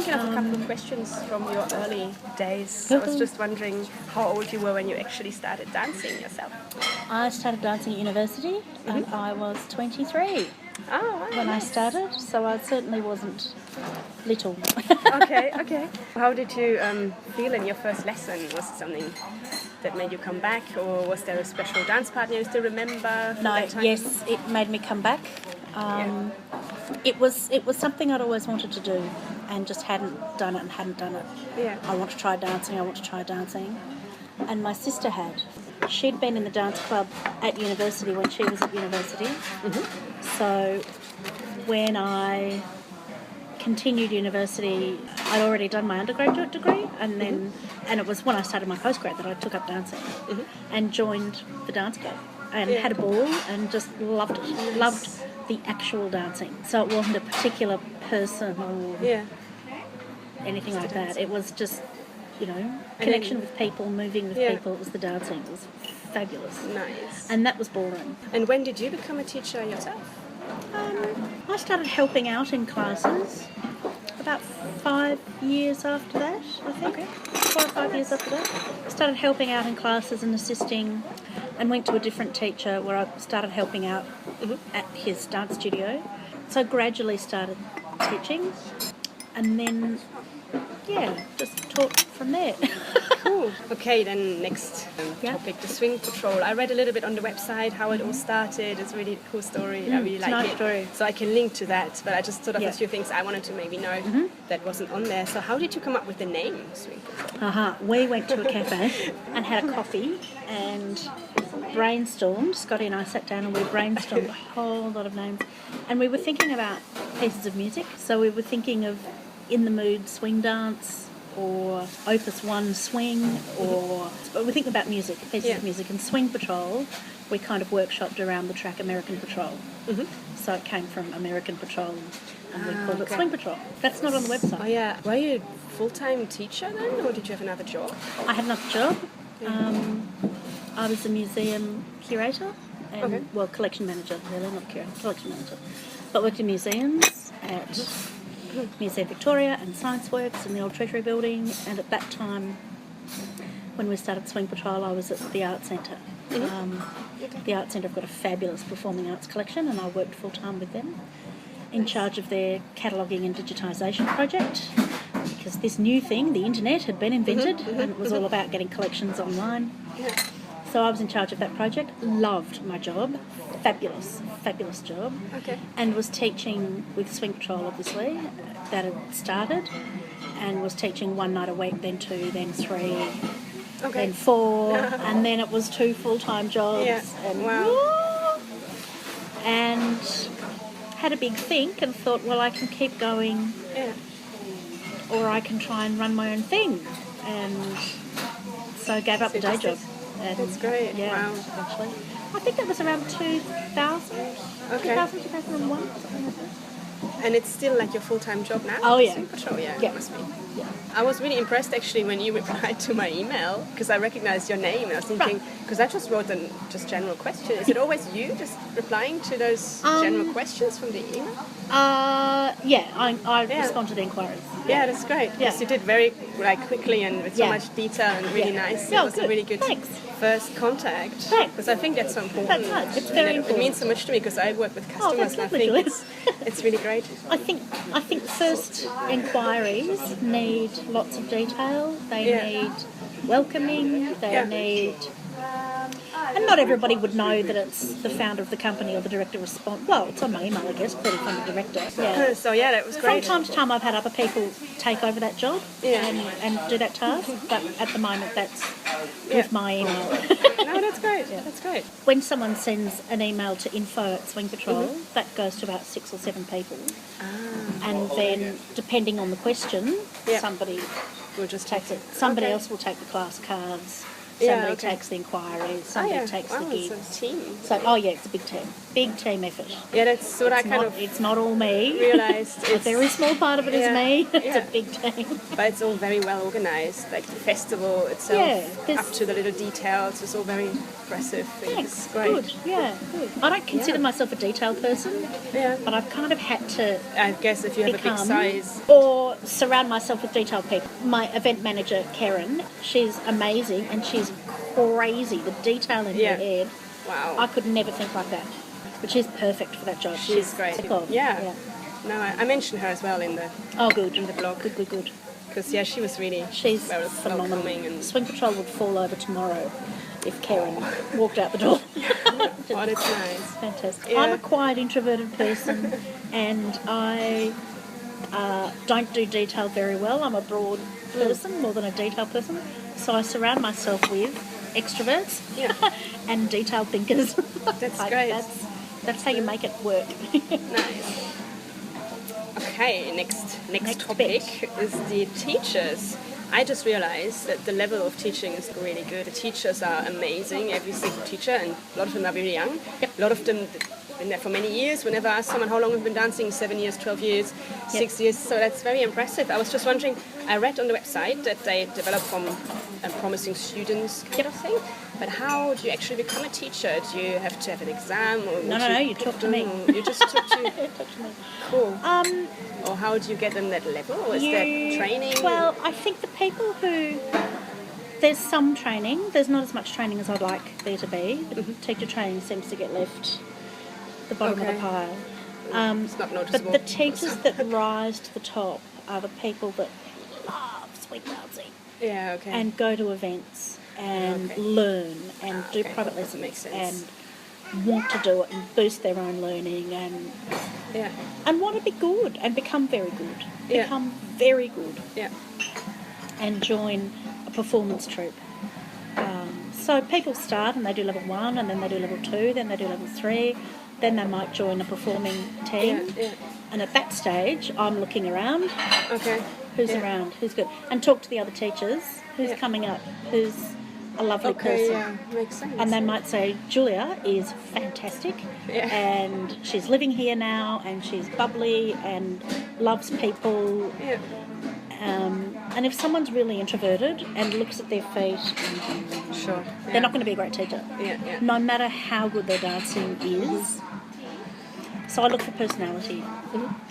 thinking of a couple of questions from your early days. I was just wondering how old you were when you actually started dancing yourself. I started dancing at university and I was 23 when I started, so I certainly wasn't little. Okay. How did you feel in your first lesson? Was it something that made you come back, or was there a special dance partner you still remember? No, yes, it made me come back. It was something I'd always wanted to do and just hadn't done it. Yeah. I want to try dancing. And my sister had. She'd been in the dance club at university when she was at university. So when I continued university, I'd already done my undergraduate degree, and then and it was when I started my postgrad that I took up dancing and joined the dance club and had a ball and just loved it. Loved the actual dancing. So it wasn't a particular person or anything like that. It was just, connection with people, moving with people. It was the dancing. It was fabulous. Nice. And that was ballroom. And when did you become a teacher yourself? I started helping out in classes about 5 years after that, I think. 4 or 5 years after that. I started helping out in classes and assisting, and went to a different teacher where I started helping out at his dance studio. So I gradually started teaching, and then, just taught from there. Cool. Okay, then next topic, the Swing Patrol. I read a little bit on the website how it all started. It's a really cool story. I really like nice it. Story. So I can link to that, but I just thought of a few things I wanted to maybe know that wasn't on there. So how did you come up with the name Swing Patrol? We went to a cafe and had a coffee and brainstormed. Scotty and I sat down and we brainstormed a whole lot of names. And we were thinking about pieces of music. So we were thinking of In the Mood Swing Dance, or Opus 1 Swing, but we think about music, pieces of music. And Swing Patrol, we kind of workshopped around the track American Patrol. So it came from American Patrol, and we called it Swing Patrol. That's not on the website. Oh yeah. Were you a full-time teacher then, or did you have another job? I had another job. I was a museum curator, and collection manager, really, not curator, collection manager. But worked in museums at Museum Victoria and Science Works in the old Treasury building, and at that time when we started Swing Patrol I was at the Art Centre. The Art Centre have got a fabulous performing arts collection, and I worked full time with them in charge of their cataloguing and digitisation project, because this new thing, the internet, had been invented and it was all about getting collections online. So I was in charge of that project, loved my job, fabulous job, and was teaching with Swing Patrol, obviously, that had started, and was teaching 1 night a week, then 2, then 3, then 4, and then it was 2 full-time jobs. And had a big think and thought, well, I can keep going or I can try and run my own thing, and so I gave up the day job. And that's great. Yeah, actually. I think that was around 2000, 2001, something like that. And it's still like your full-time job now? Oh, yeah. Swing Patrol, Yeah. It must be. Yeah. I was really impressed actually when you replied to my email, because I recognized your name, and I was thinking, because I just wrote a just general question. Is it always you just replying to those general questions from the email? I respond to the inquiries. Yeah, that's great. Yeah. Yes, you did very quickly and with so much detail and really nice. Yeah, it was a really good first contact. Thanks. Because I think that's so important. That's right. It's very important. It means so much to me because I work with customers, and I lovely, think it's really great. I think first inquiries need lots of detail. They need welcoming. They need. And not everybody would know that it's the founder of the company or the director response. Well, it's on my email, I guess, Claudia Funder, director. Yeah. So that was great. From time to time, I've had other people take over that job and do that task, but at the moment, that's with my email. No, that's great. That's great. When someone sends an email to info@Swing Patrol, that goes to about 6 or 7 people, and then depending on the question, somebody We'll just takes it. Somebody else will take the class cards. Somebody takes the inquiries. Somebody takes the gigs. It's a team. So, it's a big team. big team effort. Yeah, that's what It's not all me. realized. A very small part of it is me. It's a big team. But it's all very well organized. Like the festival itself, up to the little details, it's all very impressive. Thanks. It's great. Good. Yeah, good. I don't consider myself a detail person, but I've kind of had to. I guess if you have a big size. Or surround myself with detailed people. My event manager, Karen, she's amazing and she's crazy. The detail in her head. Wow. I could never think like that. But she's perfect for that job. She's great. Yeah. No, I mentioned her as well in the in the blog. Good. Because she was really phenomenal. And Swing Patrol would fall over tomorrow if Karen walked out the door. Oh, that's nice. Fantastic. Yeah. I'm a quiet, introverted person, and I don't do detail very well. I'm a broad person more than a detail person, so I surround myself with extroverts and detailed thinkers. That's great. That's how you make it work. Nice. Okay, next topic is the teachers. I just realized that the level of teaching is really good. The teachers are amazing, every single teacher, and a lot of them are very young. A lot of them have been there for many years. Whenever I ask someone how long we've been dancing, 7 years, 12 years, 6 years, so that's very impressive. I was just wondering, I read on the website that they develop from promising students kind of thing, but how do you actually become a teacher? Do you have to have an exam? Or No, you talk to me. You just talk to Talk to me. Cool. Or how do you get them that level? Or is there training? Well, I think the people who... There's some training. There's not as much training as I'd like there to be. The teacher training seems to get left at the bottom of the pile. It's not noticeable. But the teachers that rise to the top are the people that love sweet dancing. Yeah, okay. And go to events and learn and do private That makes lessons sense. and want to do it and boost their own learning and want to be good and become very good. Become very good. Yeah. And join a performance troupe. So people start and they do level 1 and then they do level 2, then they do level 3, then they might join a performing team. Yeah. And at that stage, I'm looking around. Okay. Who's around? Who's good? And talk to the other teachers. Who's coming up? Who's a lovely person? Yeah, makes sense. And they might say, Julia is fantastic and she's living here now and she's bubbly and loves people. Yeah. And if someone's really introverted and looks at their feet, they're not going to be a great teacher. Yeah. No matter how good their dancing is. So I look for personality.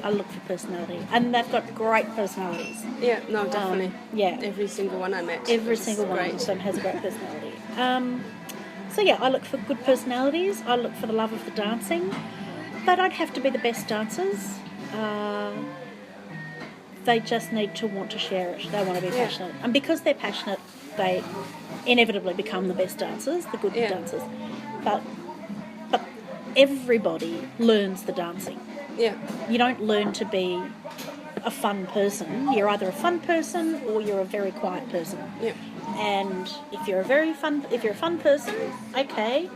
I look for personality. And they've got great personalities. Yeah, no, definitely. Yeah. Every single one I met. Every single one of them has a great personality. So I look for good personalities. I look for the love of the dancing. They don't have to be the best dancers. They just need to want to share it. They want to be passionate. And because they're passionate, they inevitably become the best dancers, the good dancers. But everybody learns the dancing. Yeah. You don't learn to be a fun person. You're either a fun person or you're a very quiet person. Yeah. And if you're a fun person, okay,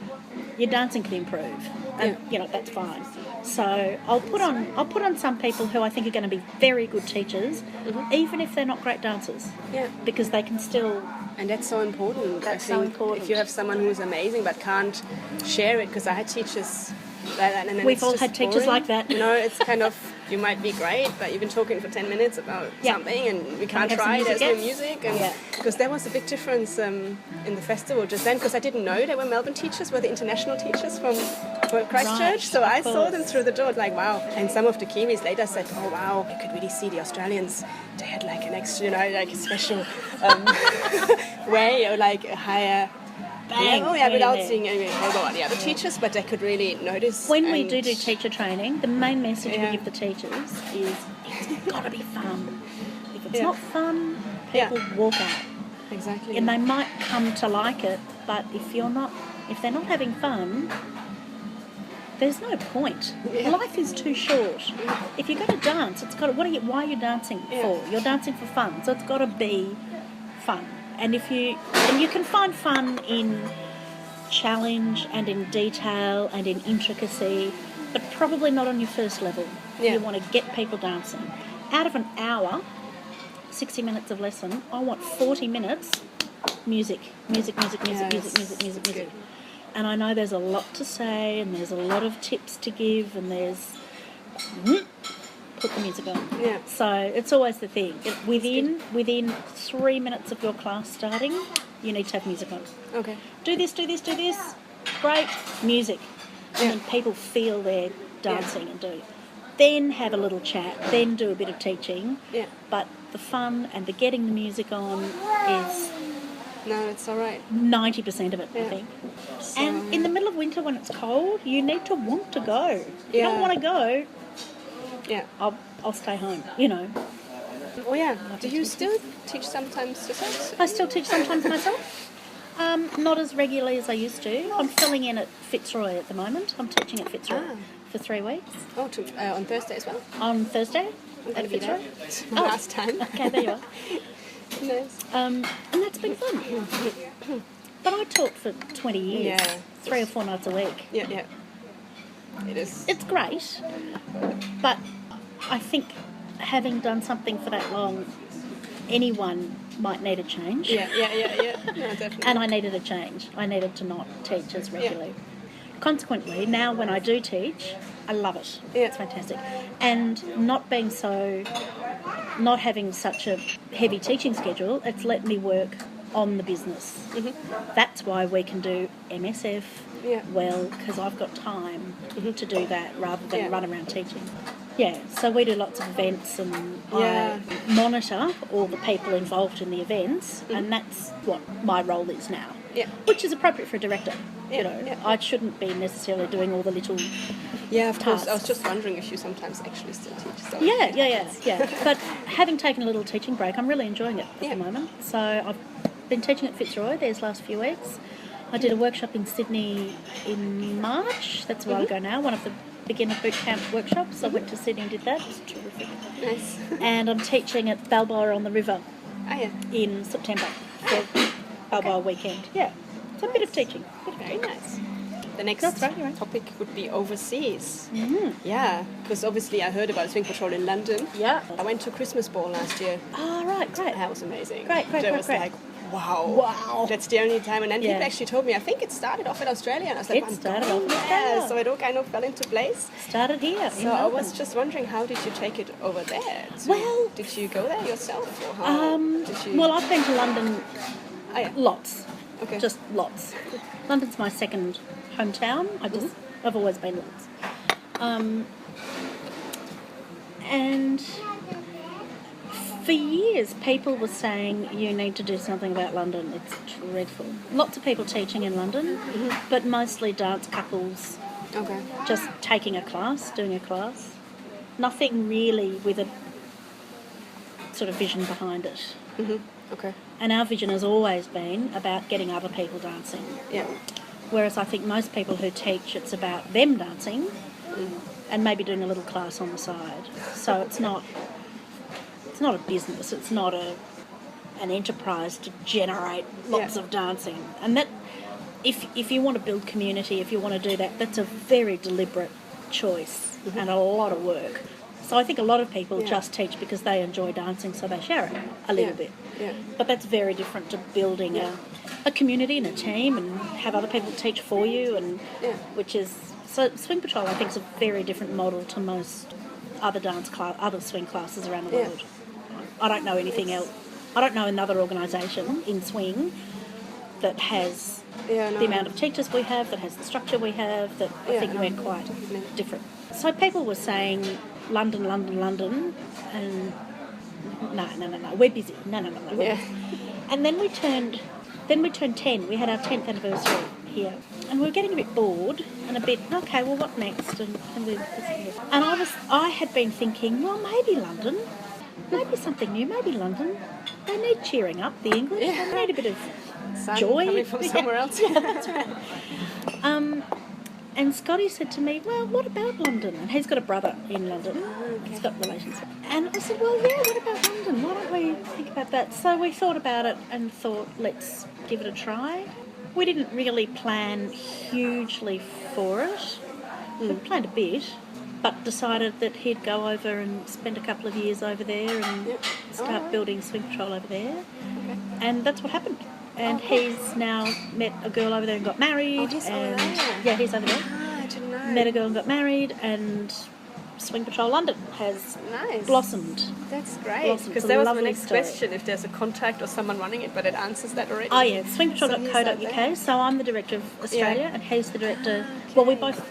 your dancing can improve. And that's fine. So I'll put on some people who I think are going to be very good teachers, even if they're not great dancers. Yeah. Because they can still. And that's so important. That's so important. If you have someone who's amazing but can't share it, because I had teachers like that, and then we've all had teachers like that. It's kind of, you might be great, but you've been talking for 10 minutes about something, and we can't try. There's no music, and because there was a big difference in the festival just then, because I didn't know they were Melbourne teachers, were the international teachers from Christchurch, so I saw them through the door, like wow. And some of the Kiwis later said, oh wow, you could really see the Australians. They had like an extra, like a special way, or like a higher. Without seeing anything about the other teachers, but they could really notice. When we do teacher training, the main message we give the teachers is it's got to be fun. If it's not fun, people walk out. Exactly. And they might come to like it, but if they're not having fun, there's no point. Life is too short. If you're going to dance, it's got. Why are you dancing for? You're dancing for fun, so it's got to be fun. And you can find fun in challenge and in detail and in intricacy, but probably not on your first level. You want to get people dancing. Out of an hour, 60 minutes of lesson, I want 40 minutes music. And I know there's a lot to say and there's a lot of tips to give and there's... Put the music on. Yeah. So it's always the thing. Within 3 minutes of your class starting, you need to have music on. Okay. Do this. Great. Music. And then people feel they're dancing and do. Then have a little chat. Then do a bit of teaching. Yeah. But the fun and the getting the music on is... No, it's all right. 90% of it, I think. So, And in the middle of winter when it's cold, you need to want to go. If you Yeah. don't want to go, yeah. I'll stay home, you know. Oh, yeah. Do you still teach sometimes yourself? I still teach sometimes myself. Not as regularly as I used to. I'm filling in at Fitzroy at the moment. I'm teaching at Fitzroy for 3 weeks. Oh, on Thursday as well? On Thursday I'm at going to be there. Fitzroy. It's my last time. Okay, there you are. Nice. And that's been fun. But I taught for 20 years, 3 or 4 nights a week. Yeah. It is. It's great, but I think having done something for that long, anyone might need a change. Yeah. No, definitely. And I needed a change. I needed to not teach as regularly. Consequently, now when I do teach, I love it. Yeah. It's fantastic. And not having such a heavy teaching schedule, it's let me work on the business. Mm-hmm. That's why we can do MSF well, because I've got time to do that rather than run around teaching. Yeah, so we do lots of events and I monitor all the people involved in the events, and that's what my role is now. Yeah. Which is appropriate for a director. I shouldn't be necessarily doing all the little of course. tasks. I was just wondering if you sometimes actually still teach. So Yeah. But having taken a little teaching break, I'm really enjoying it at the moment. So I've been teaching at Fitzroy these last few weeks. I did a workshop in Sydney in March. That's a while ago now. One of the beginner boot camp workshops. I went to Sydney and did that. It was terrific. Nice. And I'm teaching at Balboa on the River in September for Balboa weekend. Yeah. So a bit of teaching. Very nice. The next topic would be overseas. Mm-hmm. Yeah, because obviously I heard about Swing Patrol in London. Yeah. I went to Christmas Ball last year. Oh, right, great. That was amazing. Great. That was like, wow. That's the only time. And then people actually told me, I think it started off in Australia. And I was like, it started off in Australia. So it all kind of fell into place. Started here. So I was just wondering, how did you take it over there? Well, did you go there yourself? Or how did you... Well, I've been to London lots. Okay. Just lots. London's my second hometown. I've always been lots. And for years, people were saying, you need to do something about London. It's dreadful. Lots of people teaching in London, but mostly dance couples. Okay. Just taking a class, doing a class. Nothing really with a sort of vision behind it. Mm-hmm. Okay. And our vision has always been about getting other people dancing. Yeah. Whereas I think most people who teach, it's about them dancing and maybe doing a little class on the side. So it's not a business. It's not an enterprise to generate lots of dancing. And that, if you want to build community, if you want to do that, that's a very deliberate choice and a lot of work. So I think a lot of people just teach because they enjoy dancing, so they share it a little bit. Yeah. But that's very different to building a community and a team and have other people teach for you, and which is... So Swing Patrol, I think, is a very different model to most other other swing classes around the world. I don't know anything else. I don't know another organisation in swing that has the amount of teachers we have, that has the structure we have, that I think we're quite different. So people were saying London, and no, we're busy. No, we're busy. And then we turned 10. We had our 10th anniversary here, and we were getting a bit bored and a bit, okay, well, what next? And I had been thinking, well, maybe London, maybe something new, maybe London. They need cheering up, the English. They need a bit of joy coming from somewhere else. Yeah, that's right. And Scotty said to me, well, what about London? And he's got a brother in London. He's got relations. And I said, well, what about London? Why don't we think about that? So we thought about it and thought, let's give it a try. We didn't really plan hugely for it. We planned a bit, but decided that he'd go over and spend a couple of years over there and start building Swing Patrol over there. Okay. And that's what happened. and he's now met a girl over there and got married. Oh, he's over there? Yeah, he's over there. Ah, I didn't know. Met a girl and got married, and Swing Patrol London has blossomed. That's great. Blossomed. Because It's a that was my lovely next story. question, if there's a contact or someone running it, but it answers that already. Oh yeah, swingpatrol.co.uk. So I'm the director of Australia, and he's the director. Well, we both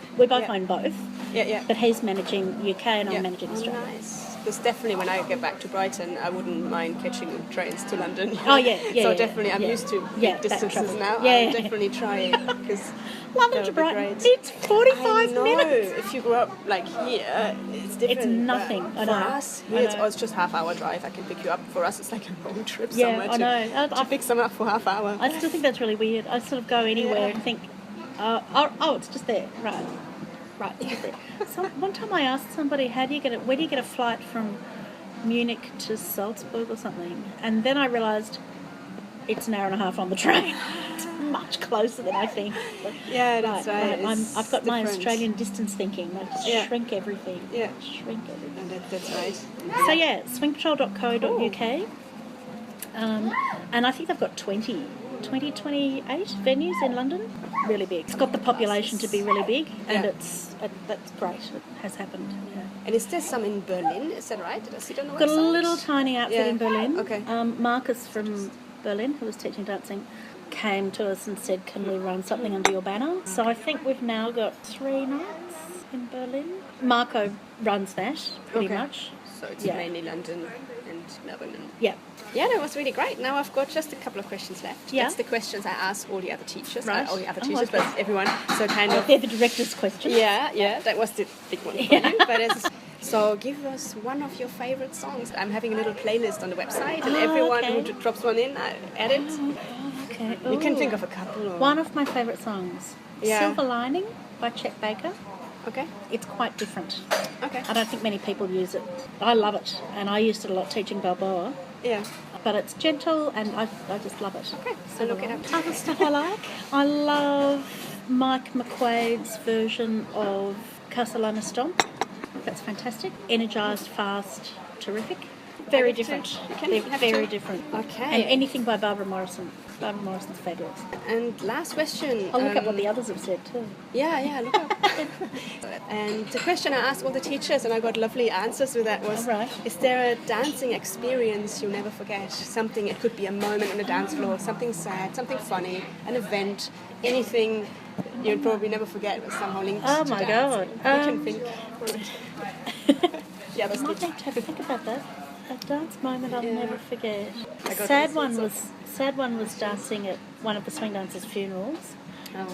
own both. Yeah. But he's managing UK, and I'm managing Australia. Nice. Because definitely when I get back to Brighton, I wouldn't mind catching trains to London. Oh yeah. So definitely, I'm used to big distances now. I'll definitely try it because London to Brighton, it's 45 minutes. If you grew up like here, it's different. It's nothing. I know. For us, here it's just half-hour drive. I can pick you up. For us, it's like a road trip somewhere to pick someone up for half hour. I still think that's really weird. I sort of go anywhere and think, it's just there. Right, it's just there. So one time I asked somebody, where do you get a flight from Munich to Salzburg or something? And then I realised it's an hour and a half on the train. It's much closer than I think. Yeah, that's right. I've got my Australian distance thinking. I just shrink everything. Yeah. Shrink everything. That's right. So yeah, swingpatrol.co.uk. And I think they've got 28 venues in London. Really big. It's got the population to be really big, and that's great. It has happened. Yeah. And is there some in Berlin? Is that right? Did I see it on the website? Got a little tiny outfit in Berlin. Okay. Marcus from Berlin, who was teaching dancing, came to us and said, "Can we run something under your banner?" So I think we've now got 3 nights in Berlin. Marco runs that pretty much. So it's mainly London and Melbourne. Yeah. Yeah, that was really great. Now I've got just a couple of questions left. Yeah. That's the questions I ask all the other teachers. Right. All the other teachers, but everyone. So They're the director's question. Yeah, that was the big one for you. But so give us one of your favourite songs. I'm having a little playlist on the website, and everyone who drops one in, I add it. Okay. You can think of a couple. One of my favourite songs, Silver Lining by Chet Baker. Okay. It's quite different. Okay. I don't think many people use it. I love it, and I used it a lot teaching Balboa. Yeah. But it's gentle, and I just love it. Okay, so look it up. Other stuff I like. I love Mike McQuaid's version of Castellana Stomp. That's fantastic. Energised, fast, terrific. Very different. They're very different. Okay. And anything by Barbara Morrison. Barbara Morrison's fabulous. And last question. I'll look up what the others have said too. Yeah, look up. And the question I asked all the teachers, and I got lovely answers with that, was, is there a dancing experience you'll never forget? Something, it could be a moment on the dance floor, something sad, something funny, an event, anything you'd probably never forget was somehow linked to my dance. God. You can think. I might have to think about that. A dance moment I'll never forget. Sad one was dancing at one of the swing dancers' funerals.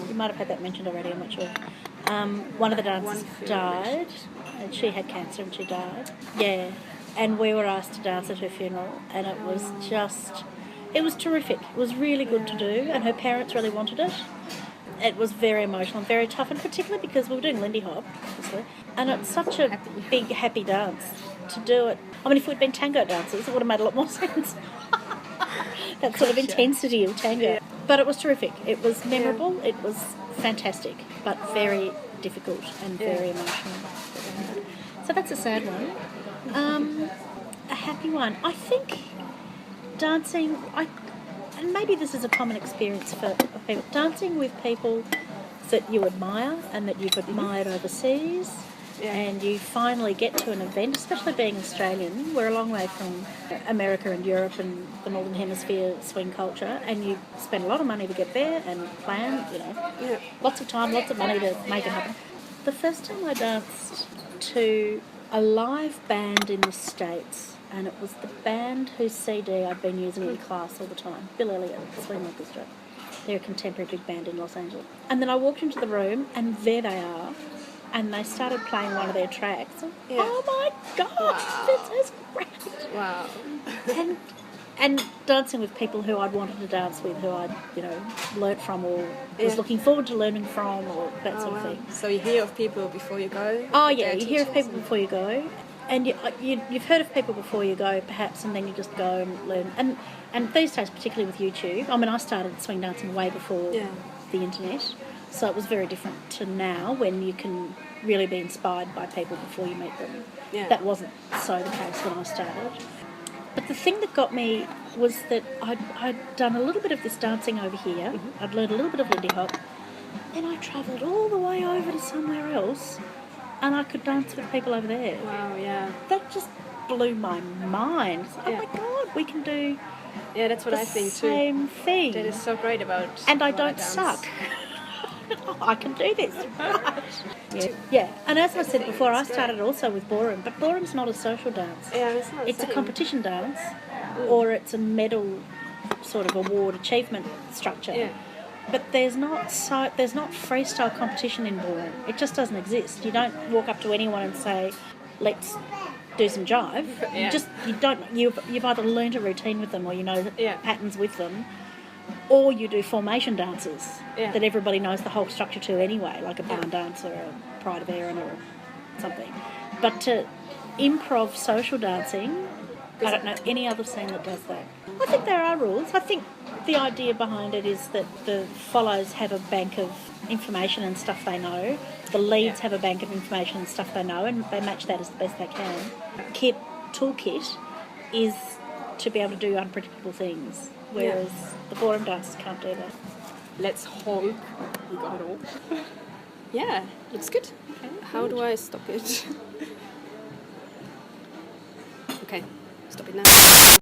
You might have had that mentioned already, I'm not sure. One of the dancers died, and she had cancer and she died. Yeah, and we were asked to dance at her funeral, and it was terrific. It was really good to do, and her parents really wanted it. It was very emotional and very tough, and particularly because we were doing Lindy Hop, obviously, and it's such a big, happy dance to do it. I mean, if we'd been tango dancers, it would have made a lot more sense. That sort of intensity of tango. Yeah. But it was terrific. It was memorable. It was fantastic, but very difficult and very emotional. So that's a sad one. A happy one. I think dancing, and maybe this is a common experience for people, dancing with people that you admire and that you've admired overseas. Yeah. And you finally get to an event, especially being Australian, we're a long way from America and Europe and the Northern Hemisphere swing culture, and you spend a lot of money to get there and plan, lots of time, lots of money to make it happen. The first time I danced to a live band in the States, and it was the band whose CD I'd been using in class all the time, Bill Elliott, the Swing Orchestra. They're a contemporary big band in Los Angeles. And then I walked into the room, and there they are. And they started playing one of their tracks. Yeah. Oh my God, this is great! Wow! and dancing with people who I'd wanted to dance with, who I'd learnt from or was looking forward to learning from, or that sort of thing. So you hear of people before you go? Oh yeah, you hear of people before you go, and you've heard of people before you go, perhaps, and then you just go and learn. And these days, particularly with YouTube, I mean, I started swing dancing way before the internet. So it was very different to now, when you can really be inspired by people before you meet them. Yeah. That wasn't so the case when I started. But the thing that got me was that I'd done a little bit of this dancing over here. I'd learned a little bit of Lindy Hop. Then I travelled all the way over to somewhere else and I could dance with people over there. Wow, yeah. That just blew my mind. It's like, oh my God, we can do that's what I think too. Same thing. That is so great about and I Walla don't dance. suck. I can do this. Yeah. And as I said before, I started also with ballroom, but ballroom's not a social dance. Yeah, it's not the It's a same. competition dance, or it's a medal sort of award achievement structure. Yeah. But there's not freestyle competition in ballroom. It just doesn't exist. You don't walk up to anyone and say, "Let's do some jive." Yeah. You've either learned a routine with them, or you know the Yeah. patterns with them, or you do formation dances that everybody knows the whole structure to anyway, like a barn dance or a Pride of Erin or something. But to improv social dancing, I don't know any other scene that does that. I think there are rules. I think the idea behind it is that the follows have a bank of information and stuff they know. The leads have a bank of information and stuff they know, and they match that as the best they can. Toolkit is to be able to do unpredictable things, whereas the ballroom dancers can't do that. Let's hold. We got it all. Yeah, looks good. Okay, how do I stop it? Okay, stop it now.